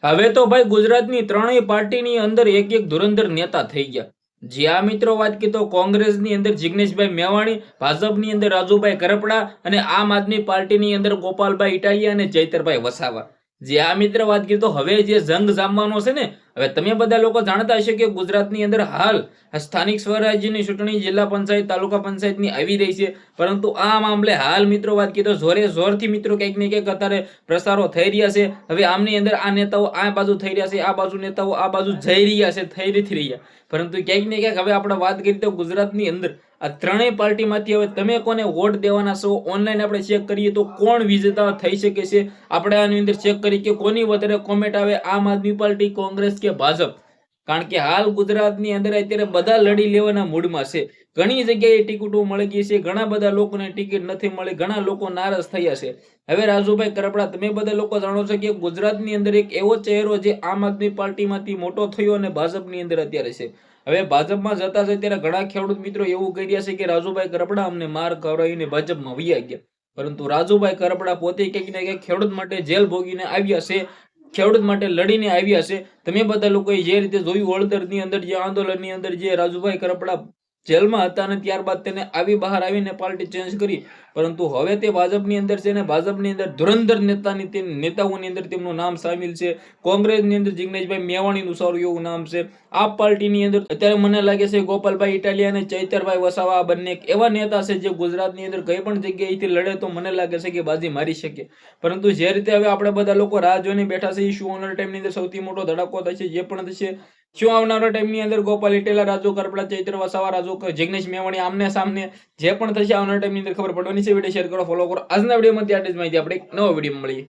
હવે તો ભાઈ ગુજરાતની ત્રણેય પાર્ટીની અંદર એક એક ધુરંધર નેતા થઈ ગયા. જે આ મિત્રો વાત કીધો, કોંગ્રેસની અંદર જિગ્નેશભાઈ મેવાણી, ભાજપની અંદર રાજુભાઈ કરપડા અને આમ આદમી પાર્ટીની અંદર ગોપાલભાઈ ઇટાલિયા અને ચૈતરભાઈ વસાવા. જે આ મિત્ર વાત કીધો, હવે જે જંગ જામવાનો છે ને, હવે તમે બધા લોકો જાણતા હશે કે ગુજરાતની અંદર હાલ સ્થાનિક સ્વરાજ્યની ચૂંટણી જિલ્લા પંચાયત તાલુકા પંચાયતની આવી રહી છે. પરંતુ આ મામલે હાલ મિત્રો વાત કીધો જોરે જોરથી મિત્રો કંઈક ને કંઈક અત્યારે પ્રસારો થઈ રહ્યા છે. હવે આમની અંદર આ નેતાઓ આ બાજુ થઈ રહ્યા છે, આ બાજુ નેતાઓ આ બાજુ જઈ રહ્યા છે, થઈ નથી રહ્યા. પરંતુ ક્યાંક ને ક્યાંક હવે આપણે વાત કરીએ તો ગુજરાતની અંદર આ ત્રણેય પાર્ટીમાંથી હવે તમે કોને વોટ દેવાના છો, ઓનલાઈન આપણે ચેક કરીએ તો કોણ વિજેતા થઈ શકે છે. આપણે આની અંદર ચેક કરી કે કોની વધારે કોમેન્ટ આવે, આમ આદમી પાર્ટી, કોંગ્રેસ કે ભાજપ. કારણ કે હાલ ગુજરાતની અંદર અત્યારે બધા લડી લેવાના મૂડમાં છે. ઘણી જગ્યાએ ટિકિટો મળી ગઈ છે, ઘણા બધા લોકોને ટિકિટ નથી મળી, ઘણા લોકો નારાજ થયા છે. હવે રાજુભાઈ કરપડા, તમે બધા લોકો જાણો છો કે ગુજરાતની અંદર એક એવો ચહેરો જે આમ આદમી પાર્ટીમાંથી મોટો થયો અને ભાજપની અંદર અત્યારે છે. હવે ભાજપમાં જતા છે ત્યારે ઘણા ખેડૂત મિત્રો એવું કહી રહ્યા છે કે રાજુભાઈ કરપડા અમને માર ખવડાવીને ભાજપમાં વયા ગયા. પરંતુ રાજુભાઈ કરપડા પોતે કંઈક ને કંઈક ખેડૂત માટે જેલ ભોગીને આવ્યા છે, ખેડૂત માટે લડીને આવ્યા છે. તમે બધા લોકોએ જે રીતે જોયું, વડોદરાની અંદર જે આંદોલનની અંદર જે રાજુભાઈ કરપડા જેલમાં હતા અને ત્યારબાદ તેને આવી બહાર આવીને પાર્ટી ચેન્જ કરી. પરંતુ હવે તે ભાજપની અંદર છે અને ભાજપની અંદર ધુરંધર નેતાઓની અંદર તેમનું નામ સામેલ છે. કોંગ્રેસની અંદર જિગ્નેશભાઈ મેવાણીનું સારું એવું નામ છે. આપ પાર્ટીની અંદર અત્યારે મને લાગે છે ગોપાલભાઈ ઇટાલિયા અને ચૈતરભાઈ વસાવા આ બંને એવા નેતા છે જે ગુજરાતની અંદર કઈ પણ જગ્યાએથી લડે તો મને લાગે છે કે બાજી મારી શકે. પરંતુ જે રીતે હવે આપણે બધા લોકો રાહ જોઈને બેઠા છે, શું આવનાર ટાઈમની અંદર સૌથી મોટો ધડાકો થશે, જે પણ થશે, શું આવનારા ટાઈમની અંદર ગોપાલ ઇટાલિયા, રાજુ કરપડા, ચૈત્ર વસાવા, જિગ્નેશ મેવાણી આમને સામને જે પણ થશે આવનારા ટાઈમની અંદર ખબર પડવાની છે. વિડીયો શેર કરો, ફોલો કરો. આજના વિડીયોમાં આટલી જ માહિતી. આપણે નવો વિડીયો મળીએ.